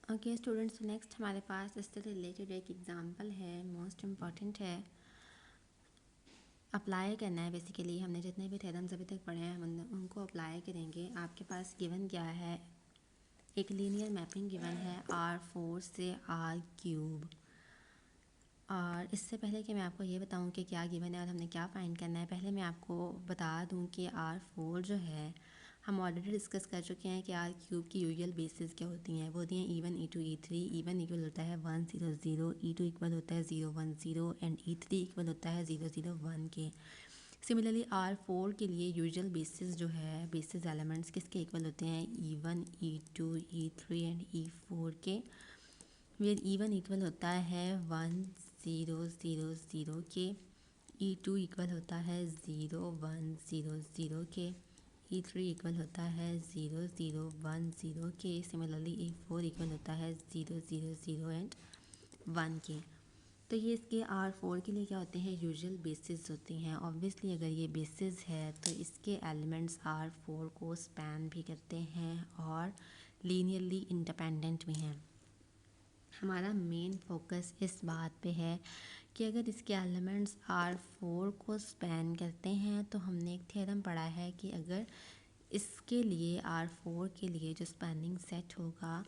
Okay students, next हमारे पास इससे related एक एग्जांपल है, मोस्ट इम्पॉर्टेंट है, अप्लाई करना है। बेसिकली हमने जितने भी थ्योरम्स अभी तक पढ़े हैं हम उनको अप्लाई करेंगे। आपके पास गिवन क्या है, एक लीनियर मैपिंग गिवन है R4 से R3। और इससे पहले कि मैं आपको ये बताऊं कि क्या गिवन है और हमने क्या फाइंड करना है, पहले मैं आपको बता दूं कि R4 जो है हम ऑलरेडी डिस्कस कर चुके हैं कि R³ की यूजुअल बेसिस क्या होती हैं। वो होती हैं E1 E2 E3। E1 equal होता है 1 0 0, E2 इक्वल होता है 0 1 0 एंड E3 इक्वल होता है 0 0 1 के। सिमिलरली R4 के लिए यूजुअल बेसिस जो है, बेसिस एलिमेंट्स किसके इक्वल होते हैं, E1 E2 E3 and E4 के। वेयर E1 इक्वल होता है 1 0 0 0 के, E2 इक्वल होता है 0 1 0 0 के, E3 इक्वल होता है 0 0 1 0 के। सिमिलरली E4 इक्वल होता है 0 0 0 एंड 1 के। तो ये इसके R4 के लिए क्या होते हैं, यूजुअल बेसिस होती हैं। ऑब्वियसली अगर ये बेसिस है तो इसके एलिमेंट्स R4 को स्पैन भी करते हैं और लीनियरली इंडिपेंडेंट भी हैं। हमारा मेन फोकस इस बात पे है कि अगर इसके एलिमेंट्स R4 को स्पैन करते हैं तो हमने एक थ्योरम पढ़ा है कि अगर इसके लिए R4 के लिए जो स्पैनिंग सेट होगा,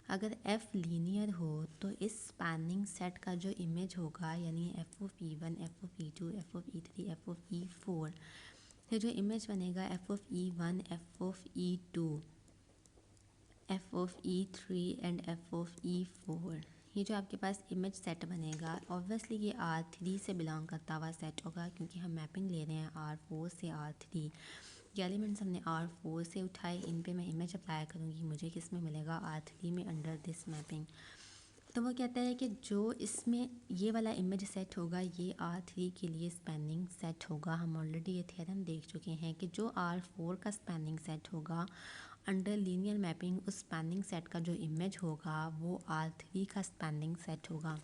अगर F लीनियर हो तो इस स्पैनिंग सेट का जो इमेज होगा, यानी F of E1 F of E2 F of E3 F of E4, ये जो इमेज बनेगा F of E1 F of E2 F of E3 and F of E4, ये जो आपके पास इमेज सेट बनेगा, ऑब्वियसली ये R3 से बिलोंग करता हुआ सेट होगा क्योंकि हम मैपिंग ले रहे हैं R4 से R3। ये एलिमेंट्स हमने R4 से उठाए, इन पे मैं इमेज अप्लाई करूँगी, मुझे किस में मिलेगा, R3 में अंडर दिस मैपिंग। तो वो कहता है कि जो इसमें ये वाला इमेज सेट होगा ये R3 के लिए स्पैनिंग सेट होगा। हम ऑलरेडी ये थ्योरम देख चुके हैं कि जो R4 का स्पैनिंग सेट होगा अंडर लीनियर मैपिंग, उस स्पैनिंग सेट का जो इमेज होगा वो R3 का स्पैनिंग सेट होगा।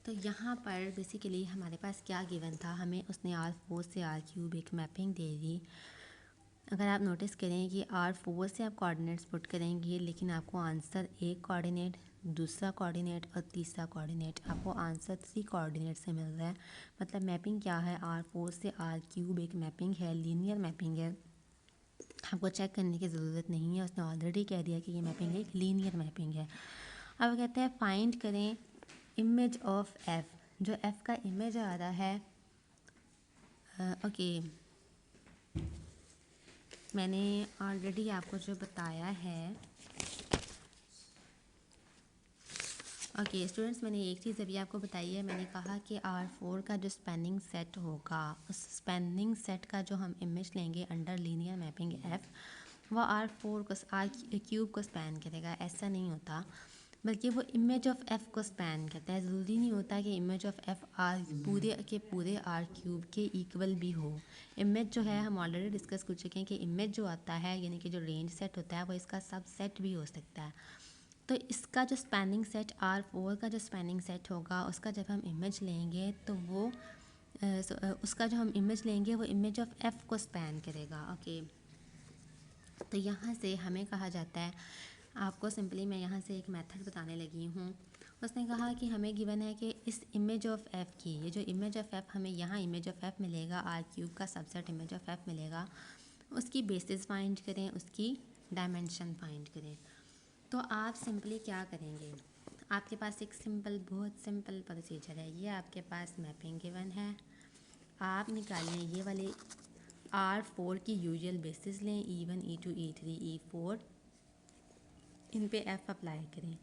तो यहाँ पर बेसिकली हमारे पास क्या गिवन था, हमें उसने R4 से R³ एक मैपिंग दे दी। अगर आप नोटिस करें कि R4 से आप कोऑर्डिनेट्स पुट करेंगे लेकिन आपको आंसर एक कोऑर्डिनेट, दूसरा कोऑर्डिनेट और तीसरा कोऑर्डिनेट, आपको आंसर 3 कोऑर्डिनेट से मिल रहा है। मतलब मैपिंग क्या है, R4 से R³ एक मैपिंग है, लीनियर मैपिंग है। आपको चेक करने की ज़रूरत नहीं है, उसने ऑलरेडी कह दिया कि ये मैपिंग एक लीनियर मैपिंग है। अब कहते हैं फाइंड करें इमेज ऑफ F, जो F का इमेज आ रहा है। ओके, मैंने ऑलरेडी आपको जो बताया है। ओके स्टूडेंट्स, मैंने एक चीज़ अभी आपको बताई है। मैंने कहा कि R4 का जो स्पैनिंग सेट होगा, उस स्पैनिंग सेट का जो हम इमेज लेंगे अंडर लीनियर मैपिंग F, वो R4 को R³ को स्पैन करेगा। ऐसा नहीं होता, बल्कि वो इमेज ऑफ F को स्पैन करता है। ज़रूरी नहीं होता कि इमेज ऑफ F R पूरे के पूरे R³ के इक्वल भी हो। इमेज जो है हम ऑलरेडी डिस्कस कर चुके हैं कि इमेज जो आता है, यानी कि जो रेंज सेट होता है, वो इसका सब सेट भी हो सकता है। तो इसका जो स्पैनिंग सेट R4 का जो स्पैनिंग सेट होगा, उसका जब हम इमेज लेंगे तो वो उसका जो हम इमेज लेंगे वो इमेज ऑफ F को स्पैन करेगा। ओके, तो यहाँ से हमें कहा जाता है, आपको सिंपली मैं यहाँ से एक मेथड बताने लगी हूँ। उसने कहा कि हमें गिवन है कि इस इमेज ऑफ F की, ये जो इमेज ऑफ F हमें यहाँ इमेज ऑफ F मिलेगा, R³ का सबसेट इमेज ऑफ F मिलेगा, उसकी बेसिस फाइंड करें, उसकी डायमेंशन फाइंड करें। तो आप सिंपली क्या करेंगे, आपके पास एक बहुत सिंपल प्रोसीजर है। ये आपके पास मैपिंग गिवन है, आप निकालें ये वाले R4 की यूजुअल बेसिस लें, E1 E2 E3 E4, इन पे F अप्लाई करें,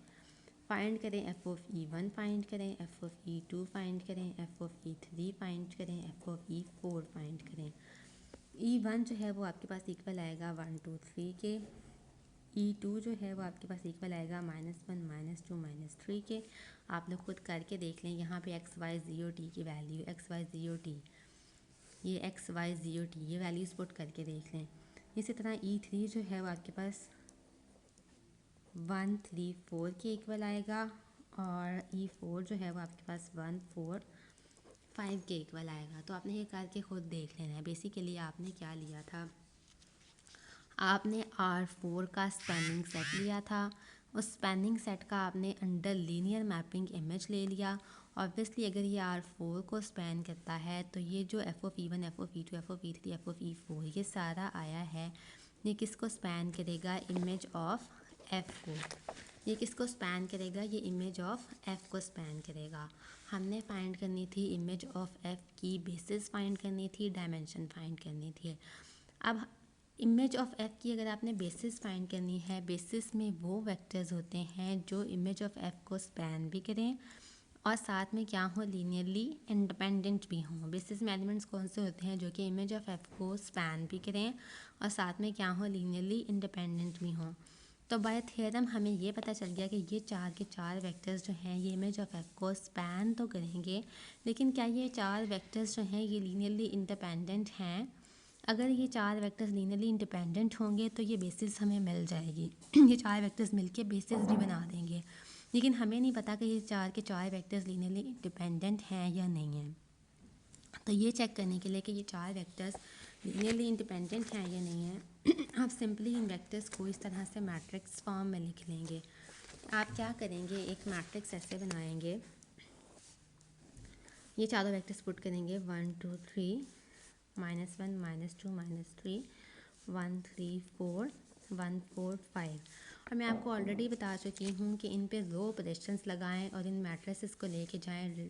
फाइंड करें F ऑफ E1 फाइंड करें, F ऑफ E2 फाइंड करें, F ऑफ E3 फाइंड करें, F ऑफ E4 फाइंड करें। E1 जो है वो आपके पास इक्वल आएगा 1 2 3 के, E2 जो है वो आपके पास इक्वल आएगा -1 -2 -3 के। आप लोग खुद करके देख लें, यहाँ पे x y 0 t की वैल्यू, x y 0 t, ये x y 0 t, ये वैल्यूज़ पुट करके देख लें। इसी तरह E3 जो है वो आपके पास 1 3 4 के इक्वल आएगा, और E4 जो है वो आपके पास 1 4 5 के इक्वल आएगा। तो आपने ये करके खुद देख लेना है। बेसिकली आपने क्या लिया था, आपने R4 का स्पैनिंग सेट लिया था, उस स्पैनिंग सेट का आपने अंडर लीनियर मैपिंग इमेज ले लिया। ऑब्वियसली अगर ये R4 को स्पैन करता है तो ये जो FOV1, FOV2, FOV3, FOV4 ये सारा आया है, ये किसको स्पैन करेगा? इमेज ऑफ F को। ये किसको स्पैन करेगा? ये इमेज ऑफ F को स्पैन करेगा। हमने फाइंड करनी थी इमेज ऑफ F की बेसिस फाइंड करनी थी, डायमेंशन फाइंड करनी थी। अब इमेज ऑफ F की अगर आपने बेसिस फाइंड करनी है, बेसिस में वो वेक्टर्स होते हैं जो इमेज ऑफ F को स्पैन भी करें और साथ में क्या हो? लीनियरली इंडिपेंडेंट भी हों। बेसिस में एलिमेंट्स कौन से होते हैं जो कि इमेज ऑफ F को स्पैन भी करें और साथ में क्या हो? लीनियरली इंडिपेंडेंट भी हों। तो बाय थ्योरम हमें ये पता चल गया कि ये चार के चार वेक्टर्स जो हैं ये इमेज ऑफ F को स्पैन तो करेंगे, लेकिन क्या ये चार वेक्टर्स जो हैं ये लीनियरली इंडिपेंडेंट हैं? अगर ये चार वेक्टर्स लीनियरली इंडिपेंडेंट होंगे तो ये बेसिस हमें मिल जाएगी। ये चार वेक्टर्स मिलके बेसिस भी बना देंगे, लेकिन हमें नहीं पता कि ये चार के चार वेक्टर्स लीनियरली इंडिपेंडेंट हैं या नहीं हैं। तो ये चेक करने के लिए कि ये चार वेक्टर्स लीनियरली इंडिपेंडेंट हैं या नहीं हैं, आप सिंपली इन वेक्टर्स को इस तरह से मैट्रिक्स फॉर्म में लिख लेंगे। आप क्या करेंगे? एक मैट्रिक्स ऐसे बनाएंगे, ये चारों वेक्टर्स पुट करेंगे 1 2 3 -1 -2 -3 1 3 4 1 4 5। और मैं आपको ऑलरेडी बता चुकी हूँ कि इन पे रो ऑपरेशंस लगाएं और इन मैट्रिसेस को लेके जाएं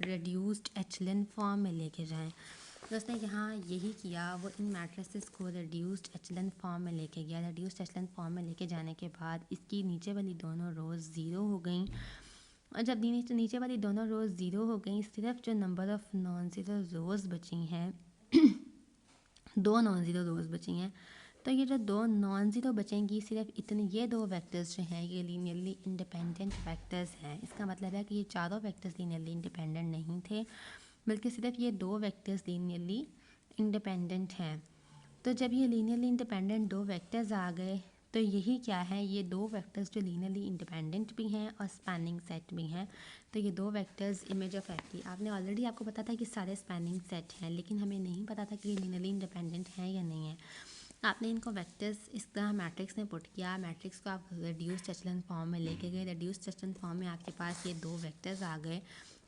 रिड्यूस्ड एचलन फॉर्म में लेके जाएं। तो उसने यहाँ यही किया, वो इन मैट्रिसेस को रिड्यूस्ड एचलन फॉर्म में लेके गया। रिड्यूस्ड एचलन फॉर्म में लेके जाने के बाद इसकी नीचे वाली दोनों रोज़ ज़ीरो हो गई, और जब नीचे वाली दोनों रोज़ ज़ीरो हो गई, सिर्फ जो नंबर ऑफ़ नॉन ज़ीरो रोज़ बची हैं दो नॉन ज़ीरो रोज़ बची हैं। तो ये जो दो नॉन ज़ीरो बचेंगी, सिर्फ इतने ये दो वेक्टर्स जो हैं ये लीनियरली इंडिपेंडेंट वेक्टर्स हैं। इसका मतलब है कि ये चारों वेक्टर्स लीनियरली इंडिपेंडेंट नहीं थे, बल्कि सिर्फ ये दो वेक्टर्स लीनियरली इंडिपेंडेंट हैं। तो जब ये लीनियरली इंडिपेंडेंट दो वेक्टर्स आ गए तो यही क्या है? ये दो वेक्टर्स जो लीनियरली इंडिपेंडेंट भी हैं और स्पैनिंग सेट भी हैं। तो ये दो वेक्टर्स इमेज ऑफ F की, आपने ऑलरेडी आपको पता था कि सारे स्पैनिंग सेट हैं, लेकिन हमें नहीं पता था कि ये लीनियरली इंडिपेंडेंट हैं या नहीं है। आपने इनको वेक्टर्स इस तरह मैट्रिक्स में पुट किया, मैट्रिक्स को आप रिड्यूस्ड एचलन फॉर्म में लेके गए। रिड्यूस्ड एचलन फॉर्म में आपके पास ये दो वेक्टर्स आ गए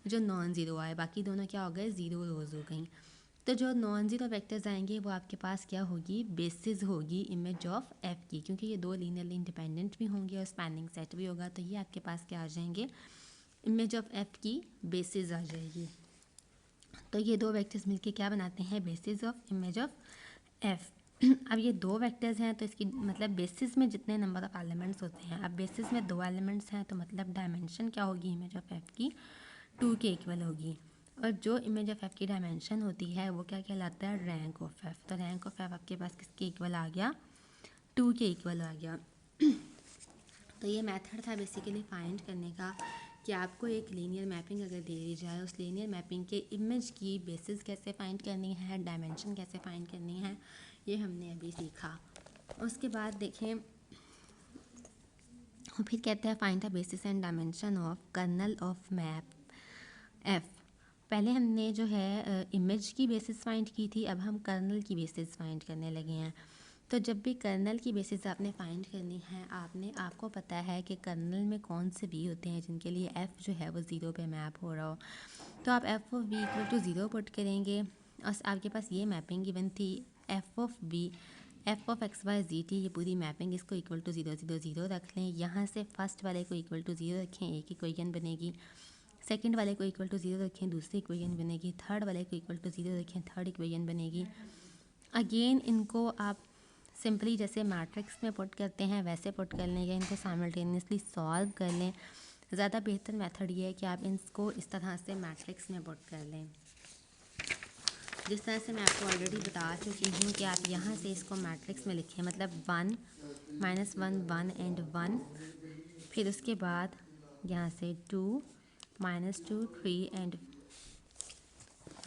जो नॉन ज़ीरो आए, बाकी दोनों क्या हो गए? ज़ीरो रोज़ हो गई। तो जो नॉन ज़ीरो वेक्टर्स आएंगे वो आपके पास क्या होगी? बेसिस होगी इमेज ऑफ F की, क्योंकि ये दो लीनियरली इंडिपेंडेंट भी होंगे और स्पैनिंग सेट भी होगा। तो ये आपके पास क्या आ जाएंगे? इमेज ऑफ F की बेसिस आ जाएगी। तो ये दो वेक्टर्स मिलके क्या बनाते हैं? Basis of image of F। अब ये दो वेक्टर्स हैं तो इसकी मतलब बेसिस में जितने नंबर ऑफ एलिमेंट्स होते हैं, अब बेसिस में दो एलिमेंट्स हैं तो मतलब डायमेंशन क्या होगी इमेज ऑफ F की? 2 के इक्वल होगी। और जो इमेज ऑफ F की डायमेंशन होती है वो क्या कहलाता है? Rank of F। तो रैंक ऑफ F आपके पास किसके इक्वल आ गया? 2 के इक्वल आ गया। तो ये मेथड था बेसिकली फाइंड करने का कि आपको एक लीनियर मैपिंग अगर दे दी जाए, उस लीनियर मैपिंग के इमेज की बेसिस कैसे फाइंड करनी है, डायमेंशन कैसे फाइंड करनी है, ये हमने अभी सीखा। उसके बाद देखें, फिर कहते हैं find the basis and dimension of kernel of map F। पहले हमने जो है इमेज की बेसिस फाइंड की थी, अब हम कर्नल की बेसिस फाइंड करने लगे हैं। तो जब भी कर्नल की बेसिस आपने फाइंड करनी है, आपको पता है कि कर्नल में कौन से वी होते हैं जिनके लिए F जो है वो ज़ीरो पे मैप हो रहा हो। तो आप F of V equal to zero put करेंगे और आपके पास ये मैपिंग गिवन थी F of V F of X Y G T, ये पूरी मैपिंग इसको इक्वल टू 0 0 0 रख लें। यहाँ से फर्स्ट वाले को इक्वल टू 0 रखें, एक इक्वेशन बनेगी। सेकंड वाले को इक्वल टू 0 रखें, दूसरी इक्वेशन बनेगी। थर्ड वाले को इक्वल टू 0 रखें, थर्ड इक्वेशन बनेगी। अगेन इनको आप सिंपली जैसे मैट्रिक्स में पुट करते हैं वैसे पुट कर लें या इनको साइमल्टेनियसली सॉल्व कर लें। ज़्यादा बेहतर मेथड ये है कि आप इसको इस तरह से मैट्रिक्स में पुट कर लें, जिस तरह से मैं आपको ऑलरेडी बता चुकी हूँ कि आप यहाँ से इसको मैट्रिक्स में लिखें, मतलब 1 -1 1 एंड 1, फिर उसके बाद यहाँ से 2 -2 3 एंड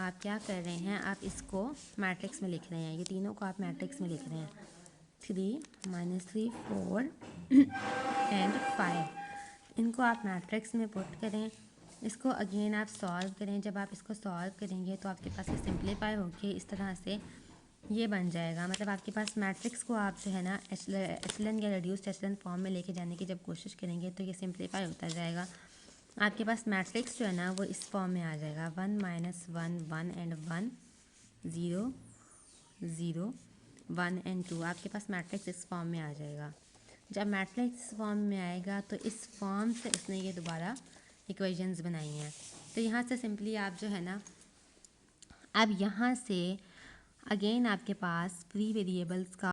आप क्या कर रहे हैं? आप इसको मैट्रिक्स में लिख रहे हैं, ये तीनों को आप मैट्रिक्स में लिख रहे हैं। 3 -3 4 एंड 5, इनको आप मैट्रिक्स में पुट करें। इसको अगेन आप सॉल्व करें। जब आप इसको सॉल्व करेंगे तो आपके पास ये सिंप्लीफाई होके इस तरह से ये बन जाएगा। मतलब आपके पास मैट्रिक्स को आप जो है ना एचलन या रिड्यूस्ड एचलन फॉर्म में लेके जाने की जब कोशिश करेंगे तो ये सिंप्लीफाई होता जाएगा। आपके पास मैट्रिक्स जो है ना वो इस फॉर्म में आ जाएगा 1 -1 1 एंड 1 0 0 1 एंड 2। आपके पास मैट्रिक्स इस फॉर्म में आ जाएगा। जब मैट्रिक्स इस फॉर्म में आएगा तो इस फॉर्म से उसने ये दोबारा इक्वेशंस बनाई हैं। तो यहाँ से सिंपली आप जो है ना, अब यहाँ से अगेन आपके पास फ्री वेरिएबल्स का